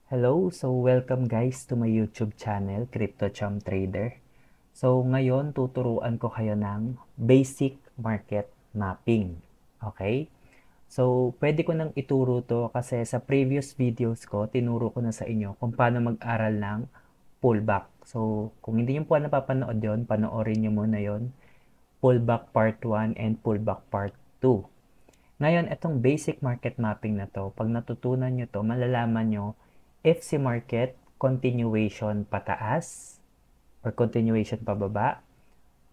Hello, so welcome guys to my YouTube channel, Crypto Chum Trader. So ngayon tuturuan ko kayo ng basic market mapping. Okay? So pwede ko nang ituro to kasi sa previous videos ko, tinuro ko na sa inyo kung paano mag-aral ng pullback. So kung hindi nyo po napapanood yon, panoorin nyo muna yon. Pullback part 1 and pullback part 2. Ngayon, itong basic market mapping na to, pag natutunan nyo to, malalaman nyo if si market continuation pataas or continuation pababa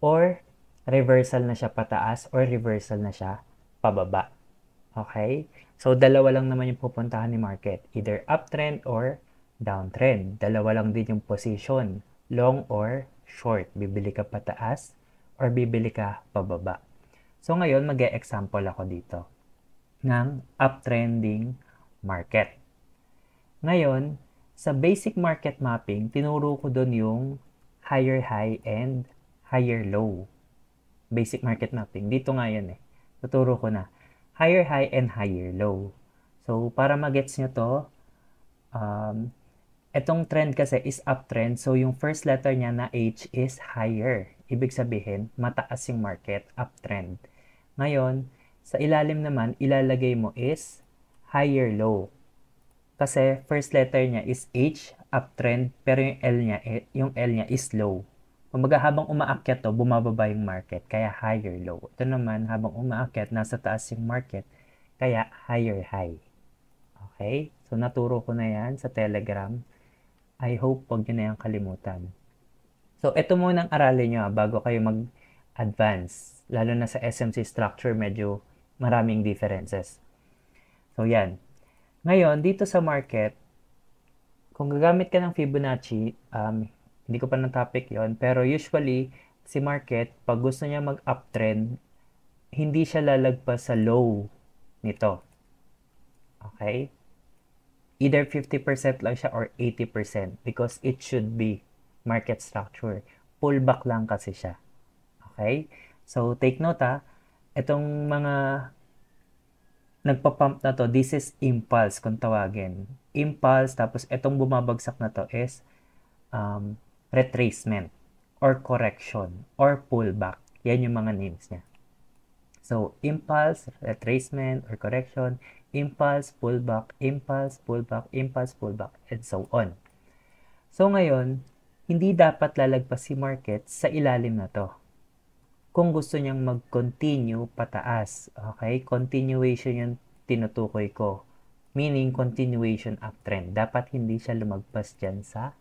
or reversal na siya pataas or reversal na siya pababa. Okay? So, dalawa lang naman yung pupuntahan ni market. Either uptrend or downtrend. Dalawa lang din yung position. Long or short. Bibili ka pataas or bibili ka pababa. So, ngayon, mag-e-example ako dito ng uptrending market. Ngayon, sa basic market mapping, tinuro ko doon yung higher high and higher low. Basic market mapping. Dito nga yun eh. Tuturo ko na. Higher high and higher low. So, para magets nyo to, itong trend kasi is uptrend. So, yung first letter niya na H is higher. Ibig sabihin, mataas yung market, uptrend. Ngayon, sa ilalim naman, ilalagay mo is higher low. Kasi first letter niya is H, uptrend, pero yung L niya is low. Kumbaga habang umaakyat to, bumababa yung market, kaya higher low. Ito naman, habang umaakyat, nasa taas yung market, kaya higher high. Okay? So naturo ko na yan sa Telegram. I hope wag nyo na yan kalimutan. So ito munang aralin nyo bago kayo mag-advance. Lalo na sa SMC structure, medyo maraming differences. So yan. Ngayon, dito sa market, kung gagamit ka ng Fibonacci, hindi ko pa ng topic yon, pero usually, si market, pag gusto niya mag-uptrend, hindi siya lalagpas sa low nito. Okay? Either 50% lang siya or 80% because it should be market structure. Pullback lang kasi siya. Okay? So, take note itong mga nagpa-pump na to, this is impulse kung tawagin. Impulse, tapos itong bumabagsak na to is retracement or correction or pullback. Yan yung mga names niya. So, impulse, retracement or correction, impulse, pullback, impulse, pullback, impulse, pullback, and so on. So, ngayon, hindi dapat lalagpas si market sa ilalim na to kung gusto niyang mag-continue pataas. Okay? Continuation yung tinutukoy ko. Meaning, continuation uptrend. Dapat hindi siya lumagpas dyan sa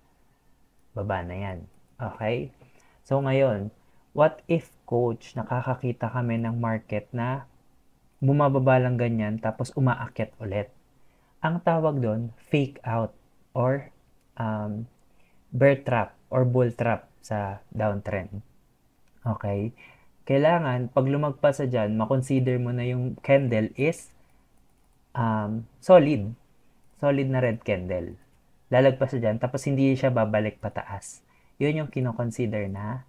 baba na yan. Okay? So, ngayon, what if, coach, nakakakita kami ng market na bumababa lang ganyan tapos umaakyat ulit? Ang tawag doon, fake out or bear trap or bull trap sa downtrend. Okay? Kailangan, pag lumagpas sa dyan, makonsider mo na yung candle is solid. Solid na red candle. Lalagpas sa dyan, tapos hindi siya babalik pataas. Yun yung kinoconsider na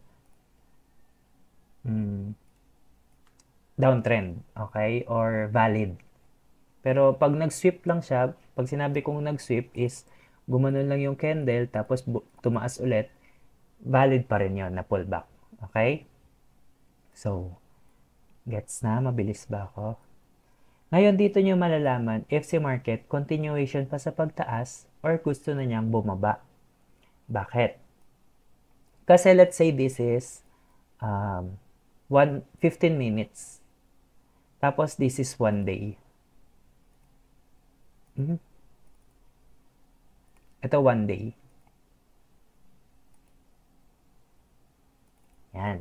downtrend. Okay? Or valid. Pero pag nag-sweep lang siya, pag sinabi kong nag-sweep is gumanon lang yung candle, tapos tumaas ulit, valid pa rin yun na pullback. Okay? So, gets na? Mabilis ba ako? Ngayon, dito nyo malalaman if si market continuation pa sa pagtaas or gusto na niyang bumaba. Bakit? Kasi let's say this is 15 minutes. Tapos this is 1 day. Ito 1 day. Yan.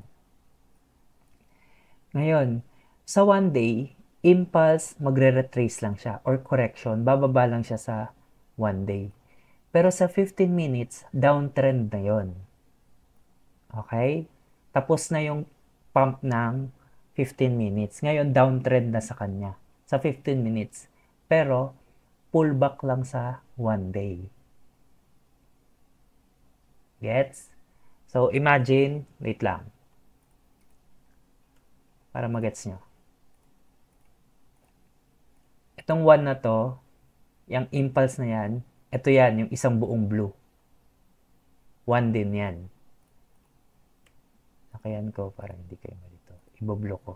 Ngayon, sa 1 day, impulse, magre-retrace lang siya or correction, bababa lang siya sa 1 day. Pero sa 15 minutes, downtrend na yon. Okay? Tapos na yung pump ng 15 minutes. Ngayon, downtrend na sa kanya sa 15 minutes. Pero, pullback lang sa 1 day. Gets? So, imagine, wait lang, para magets nyo. Itong 1 na to, yung impulse na yan, ito yan, yung isang buong blue. 1 din yan. Nakayan ko para hindi kayo malito. Iboblock ko.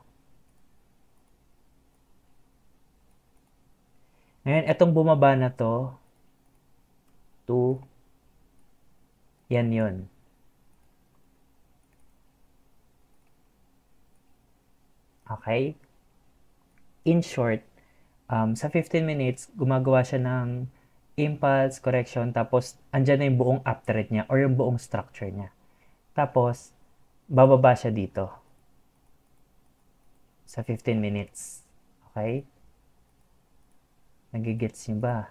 Ngayon, itong bumaba na to, 2, yan yun. Okay? In short, sa 15 minutes, gumagawa siya ng impulse, correction, tapos andyan na yung buong uptrend niya or yung buong structure niya. Tapos, bababa siya dito sa 15 minutes. Okay? Nagigets niyo ba?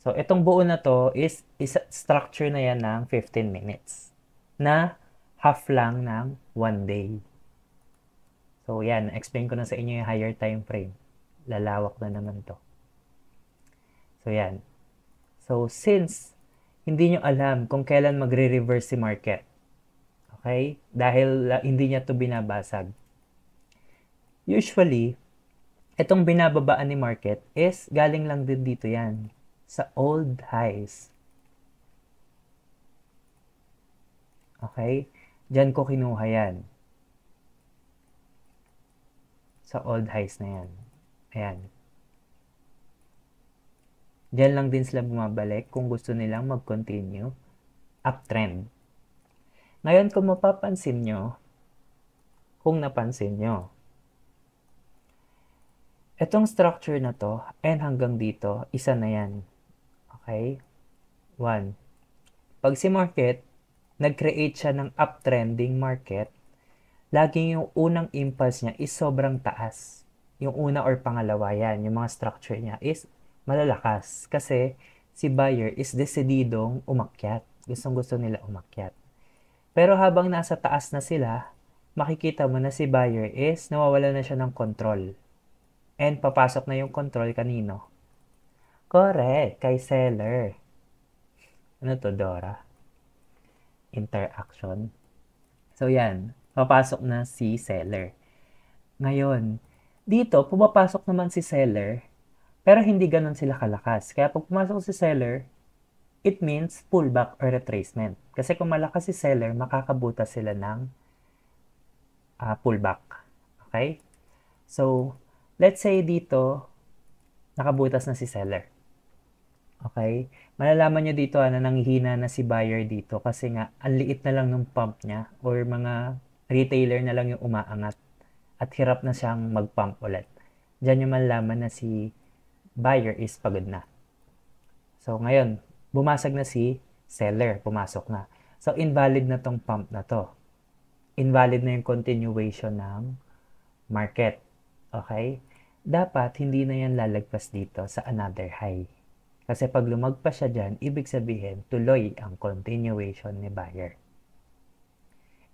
So, itong buo na to is structure na yan ng 15 minutes na half lang ng 1 day. So, yan. Explain ko na sa inyo yung higher time frame. Lalawak na naman to. So, yan. So, since hindi nyo alam kung kailan magre-reverse si market, okay? Dahil hindi niya to binabasag. Usually, itong binababaan ni market is galing lang din dito yan. Sa old highs. Okay? Diyan ko kinuha yan. Sa old highs na yan. Ayan. Diyan lang din sila bumabalik kung gusto nilang mag-continue uptrend. Ngayon, kung mapapansin nyo, kung napansin nyo, itong structure na to, and hanggang dito, isa na yan. Okay? 1. Pag si market, nag-create siya ng uptrending market, laging yung unang impulse niya is sobrang taas. Yung una or pangalawa yan, yung mga structure niya is malalakas. Kasi si buyer is desididong umakyat. Gustong-gusto nila umakyat. Pero habang nasa taas na sila, makikita mo na si buyer is nawawala na siya ng control. And papasok na yung control kanino? Correct, kay seller. Ano to, Dora? Interaction. So, yan. Papasok na si seller. Ngayon, dito, pumapasok naman si seller, pero hindi ganun sila kalakas. Kaya pag pumasok si seller, it means pullback or retracement. Kasi kung malakas si seller, makakabuta sila ng pullback. Okay? So, let's say dito, nakabutas na si seller. Okay? Malalaman nyo dito na nanghihina na si buyer dito kasi nga, ang liit na lang ng pump niya or mga retailer na lang yung umaangat at hirap na siyang mag-pump ulit. Diyan nyo malalaman na si buyer is pagod na. So, ngayon, bumasag na si seller, pumasok na. So, invalid na tong pump na to. Invalid na yung continuation ng market. Okay? Dapat, hindi na yan lalagpas dito sa another high. Kasi pag lumagpas siya dyan, ibig sabihin, tuloy ang continuation ni buyer.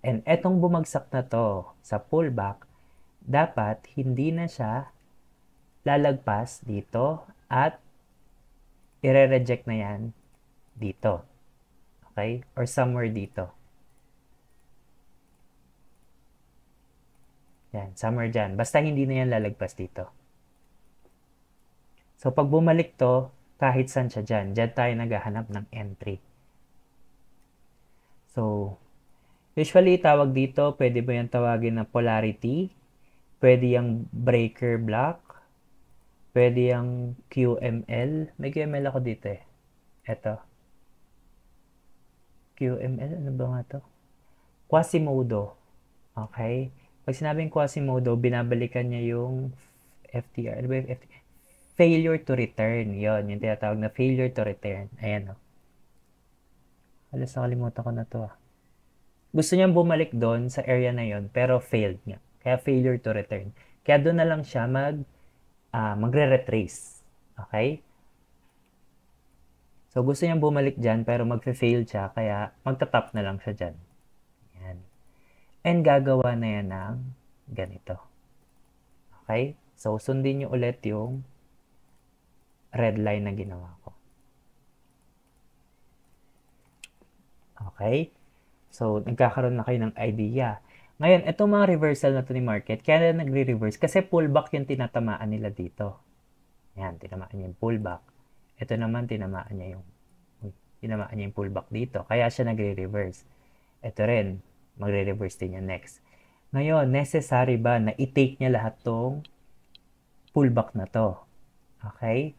And etong bumagsak na to sa pullback, dapat hindi na siya lalagpas dito at i-reject na yan dito. Okay? Or somewhere dito. Yan, somewhere dyan. Basta hindi na yan lalagpas dito. So, pag bumalik to, kahit saan siya dyan, dyan tayo naghahanap ng entry. So, usually tawag dito, pwede ba yung tawagin na polarity? Pwede yung breaker block? Pwede yung QML? May QML ako dito eh. Ito. QML, ano ba nga to? Quasimodo. Okay? Pag sinabing Quasimodo, binabalikan niya yung FTR. Ano ba yung FTR? Failure to return. Yon, yung tinatawag na failure to return. Ayan o. Halos nakalimutan ko na to. Gusto niyang bumalik doon sa area na yon, pero failed niya. Kaya failure to return. Kaya doon na lang siya magre-retrace. Okay? So, gusto niyang bumalik dyan, pero magfe-fail siya, kaya magta-top na lang siya dyan. Yan. And gagawa na yan ng ganito. Okay? So, sundin niyo ulit yung red line na ginawa ko. Okay? So, nagkakaroon na kayo ng idea. Ngayon, itong mga reversal na to ni market, kaya nagre-reverse kasi pullback yung tinatamaan nila dito. Yan, tinamaan niya yung pullback. Ito naman, tinamaan niya yung pullback dito. Kaya siya nagre-reverse. Ito rin, magre-reverse din yan next. Ngayon, necessary ba na i-take niya lahat tong pullback na to? Okay?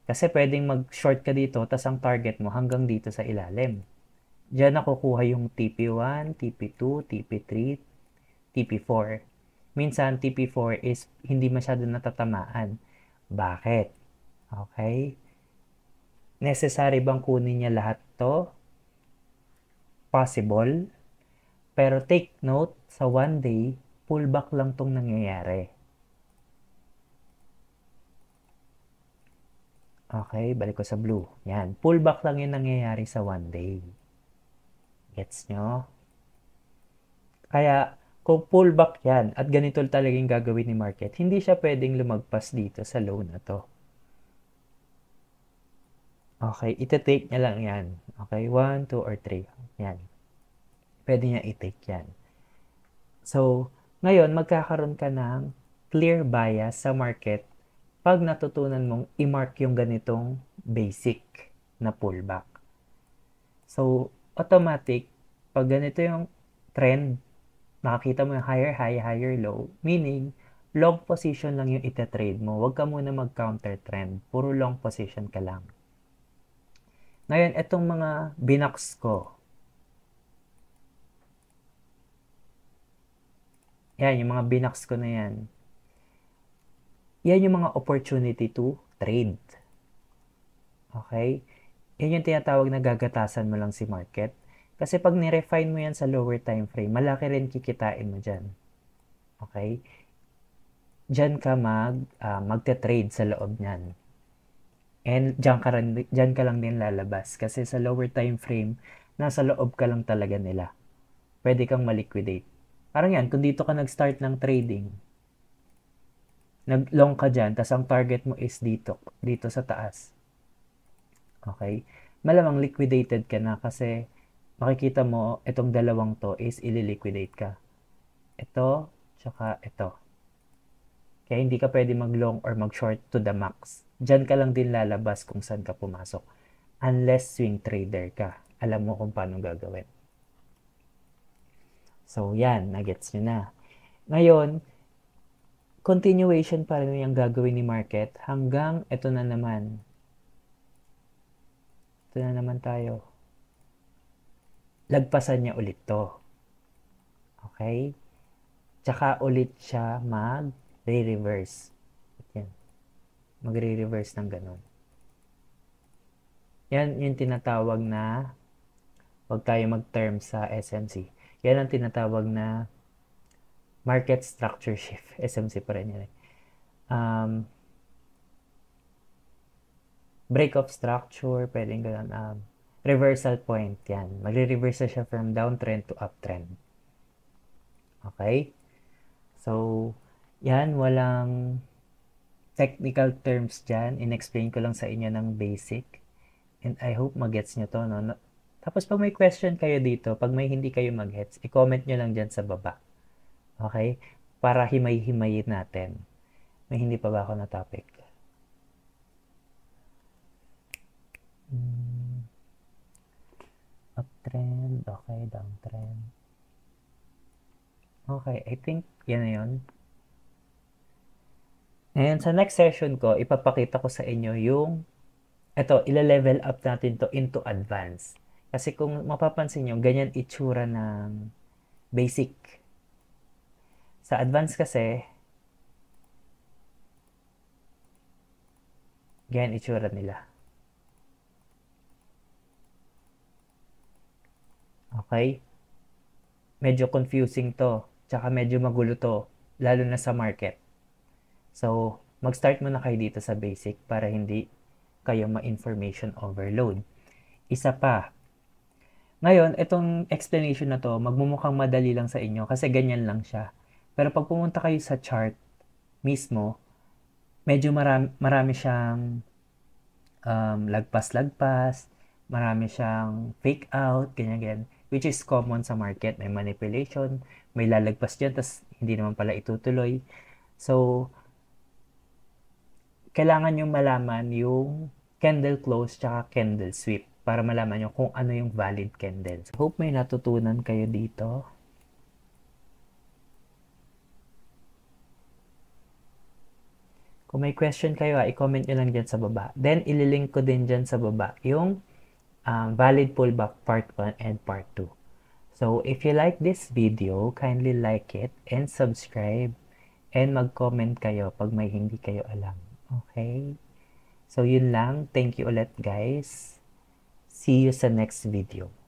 Kasi pwedeng mag-short ka dito, tas ang target mo hanggang dito sa ilalim. Diyan nakukuha yung TP1, TP2, TP3, TP4. Minsan, TP4 is hindi masyado natatamaan. Bakit? Okay? Necessary bang kunin niya lahat to? Possible. Pero take note, sa one day, pullback lang tong nangyayari. Okay, balik ko sa blue. Yan, pullback lang yung nangyayari sa one day. Gets nyo? Kaya, kung pullback yan, at ganito talagang gagawin ni market, hindi siya pwedeng lumagpas dito sa low na to. Okay, ita-take niya lang yan. Okay, 1, 2, or 3. Yan. Pwede niya i-take yan. So, ngayon, magkakaroon ka ng clear bias sa market pag natutunan mong i-mark yung ganitong basic na pullback. So, automatic, pag ganito yung trend, nakakita mo yung higher high, higher low, meaning, long position lang yung ita-trade mo. Huwag ka muna mag-counter trend. Puro long position ka lang. Ngayon, itong mga binox ko, yan, yung mga binox ko na yan, yan yung mga opportunity to trade. Okay? Yan yung tinatawag na gagatasan mo lang si market. Kasi pag nirefine mo yan sa lower time frame, malaki rin kikitain mo dyan. Okay? Dyan ka magte-trade sa loob niyan. And dyan ka lang din lalabas. Kasi sa lower time frame, nasa loob ka lang talaga nila. Pwede kang maliquidate. Parang yan, kung dito ka nag-start ng trading, nag-long ka dyan, tas ang target mo is dito sa taas. Okay? Malamang liquidated ka na kasi makikita mo, itong dalawang to is ililiquidate ka. Ito, tsaka ito. Kaya hindi ka pwede mag-long or mag-short to the max. Diyan ka lang din lalabas kung saan ka pumasok. Unless swing trader ka. Alam mo kung paano gagawin. So, yan. Nagets nyo na. Ngayon, continuation pa rin yung gagawin ni market hanggang ito na naman. Ito na naman tayo. Lagpasan niya ulit to. Okay? Tsaka ulit siya mag-reverse. Yan. Magre-reverse ng ganun. Yan yung tinatawag na, wag tayo mag-term sa SMC. Yan ang tinatawag na market structure shift. SMC pa rin yan. Break of structure, pwedeng ganun. Reversal point, yan. Magre-reverse siya from downtrend to uptrend. Okay? So, yan, walang technical terms dyan. In-explain ko lang sa inyo ng basic. And I hope mag-gets nyo to, no? Tapos pag may question kayo dito, pag may hindi kayo mag-gets, i-comment nyo lang dyan sa baba. Okay? Para himay-himayin natin. May hindi pa ba ako na topic? Uptrend, okay, downtrend. Okay, I think yan na yun. Ngayon, sa next session ko, ipapakita ko sa inyo yung ila-level up natin to into advanced. Kasi kung mapapansin nyo, ganyan itsura ng basic. Sa advanced kasi, ganyan itsura nila. Okay? Medyo confusing to. Tsaka medyo magulo to. Lalo na sa market. So, mag-start muna kayo dito sa basic para hindi kayo ma-information overload. Isa pa. Ngayon, itong explanation na to, magmumukhang madali lang sa inyo kasi ganyan lang siya. Pero pag pumunta kayo sa chart mismo, medyo marami siyang lagpas-lagpas, marami siyang fake out, ganyan-ganyan, which is common sa market. May manipulation, may lalagpas dyan, tas hindi naman pala itutuloy. So, kailangan nyo malaman yung candle close tsaka candle sweep para malaman nyo kung ano yung valid candle. Hope may natutunan kayo dito. Kung may question kayo, i-comment nyo lang dyan sa baba. Then, ililink ko din dyan sa baba yung valid pullback part 1 and part 2. So, if you like this video, kindly like it and subscribe and mag-comment kayo pag may hindi kayo alam. Okay? So, yun lang. Thank you ulit, guys. See you sa next video.